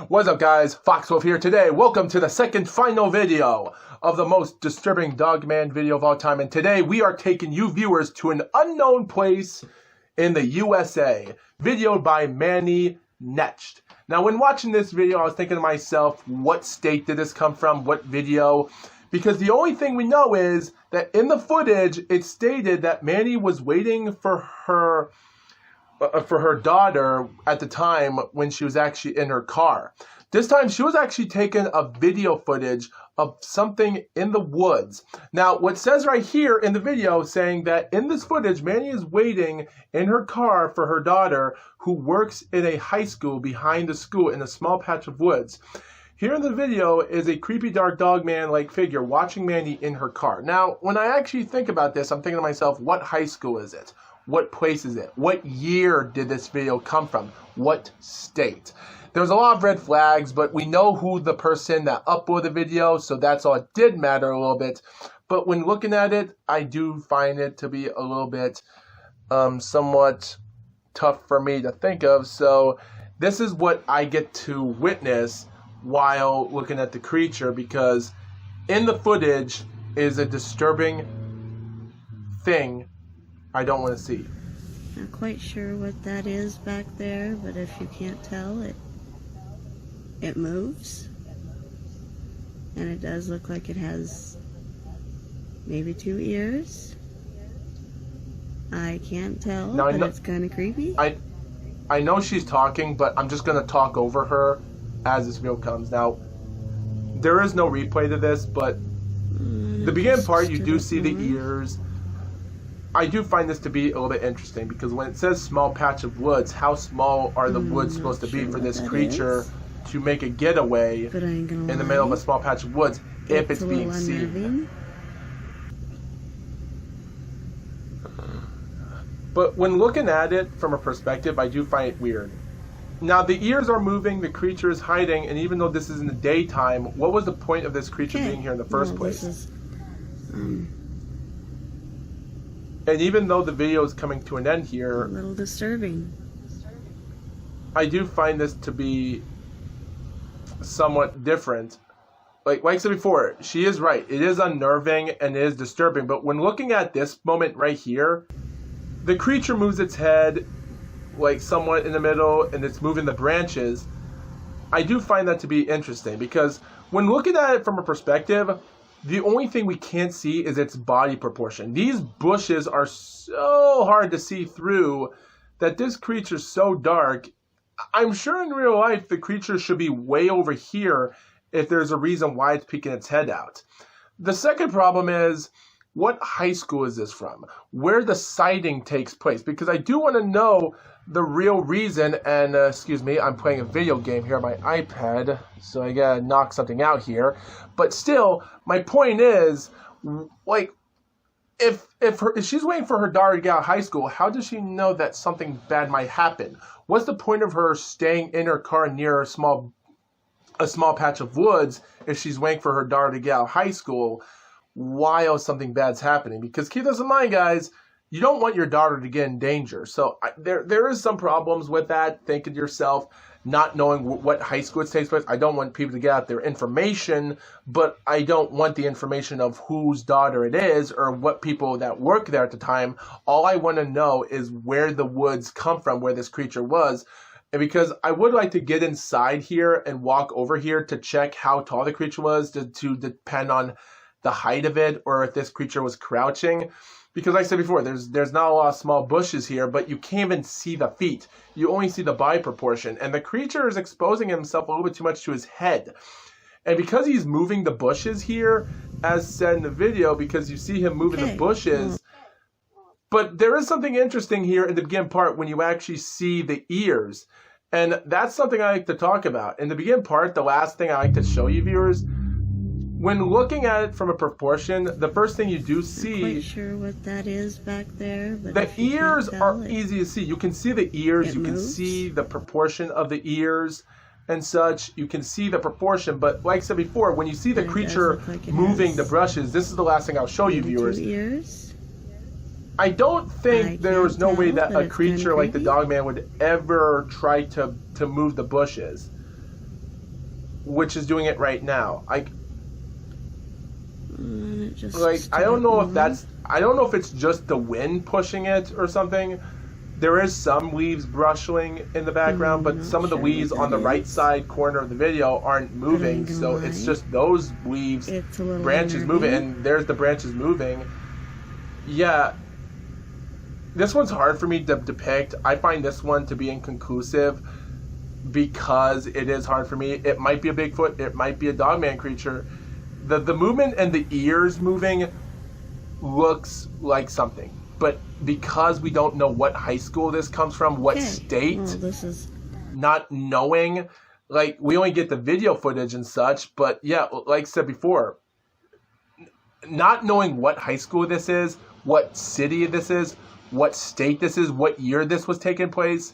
What's up guys, Foxwolf here today. Welcome to the second final video of the most disturbing Dogman video of all time. And today we are taking you viewers to an unknown place in the USA. Videoed by Manny Netched. Now when watching this video I was thinking to myself, what state did this come from? What video? Because the only thing we know is that in the footage it stated that Manny was waiting for her daughter at the time when she was actually in her car. This time she was actually taking a video footage of something in the woods. Now what says right here in the video saying that in this footage Manny is waiting in her car for her daughter who works in a high school behind the school in a small patch of woods. Here in the video is a creepy dark Dogman-like figure watching Manny in her car. Now when I actually think about this, I'm thinking to myself, what high school is it? What place is it? What year did this video come from? What state? There was a lot of red flags, but we know who the person that uploaded the video, so that's all it did matter a little bit. But when looking at it, I do find it to be a little bit somewhat tough for me to think of. So this is what I get to witness while looking at the creature, because in the footage is a disturbing thing I don't want to see. Not quite sure what that is back there, but if you can't tell, it moves. And it does look like it has maybe 2 ears. I can't tell, now, but it's kind of creepy. I know she's talking, but I'm just going to talk over her as this video comes. Now, there is no replay to this, but the beginning part, you do see the ears. I do find this to be a little bit interesting because when it says small patch of woods, how small are the woods supposed to be for this creature to make a getaway in the middle of a small patch of woods if it's being seen? But when looking at it from a perspective, I do find it weird. Now the ears are moving, the creature is hiding, and even though this is in the daytime, what was the point of this creature being here in the first place? And even though the video is coming to an end here, a little disturbing. I do find this to be somewhat different. Like I said before, she is right. It is unnerving and it is disturbing. But when looking at this moment right here, the creature moves its head like somewhat in the middle and it's moving the branches. I do find that to be interesting because when looking at it from a perspective, the only thing we can't see is its body proportion. These bushes are so hard to see through that this creature's so dark. I'm sure in real life the creature should be way over here if there's a reason why it's peeking its head out. The second problem is, what high school is this from? Where the sighting takes place? Because I do want to know the real reason, and excuse me, I'm playing a video game here on my iPad, so I gotta knock something out here. But still, my point is, like, if she's waiting for her daughter to get out of high school, how does she know that something bad might happen? What's the point of her staying in her car near a small patch of woods if she's waiting for her daughter to get out of high school while something bad's happening? Because keep this in mind, guys, you don't want your daughter to get in danger. So there is some problems with that. Thinking to yourself, not knowing what high school it takes place. I don't want people to get out their information, but I don't want the information of whose daughter it is or what people that work there at the time. All I want to know is where the woods come from, where this creature was. And because I would like to get inside here and walk over here to check how tall the creature was to depend on the height of it or if this creature was crouching. Because like I said before, there's not a lot of small bushes here, but you can't even see the feet. You only see the body proportion. And the creature is exposing himself a little bit too much to his head. And because he's moving the bushes here, as said in the video, because you see him moving the bushes. But there is something interesting here in the beginning part when you actually see the ears. And that's something I like to talk about. In the beginning part, the last thing I like to show you viewers, when looking at it from a proportion, the first thing you do see... I'm not quite sure what that is back there, but the ears are easy to see. You can see the ears, you can see the proportion of the ears and such. You can see the proportion, but like I said before, when you see the creature moving the brushes, this is the last thing I'll show you, viewers. Ears. I don't think there was no way that a creature like the Dogman would ever try to move the bushes. which is doing it right now. And it just I don't know if stopped I don't know if it's just the wind pushing it or something. There is some leaves brushing in the background, but not some of the sure leaves what on the that right is. side corner of the video aren't moving, gonna so lie, it's just those leaves, it's a little branches moving, unnerving. and there's the branches moving. Yeah, this one's hard for me to depict. I find this one to be inconclusive because it is hard for me. It might be a Bigfoot, it might be a Dogman creature. The movement and the ears moving looks like something, but because we don't know what high school this comes from, what Okay, state, well, this is not knowing, like, we only get the video footage and such, but yeah, like I said before, not knowing what high school this is, what city this is, what state this is, what year this was taking place,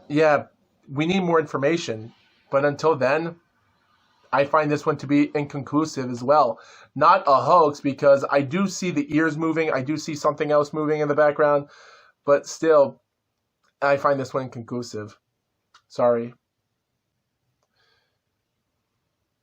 yeah, we need more information. But until then, I find this one to be inconclusive as well. Not a hoax, because I do see the ears moving, I do see something else moving in the background, but still, I find this one inconclusive. Sorry.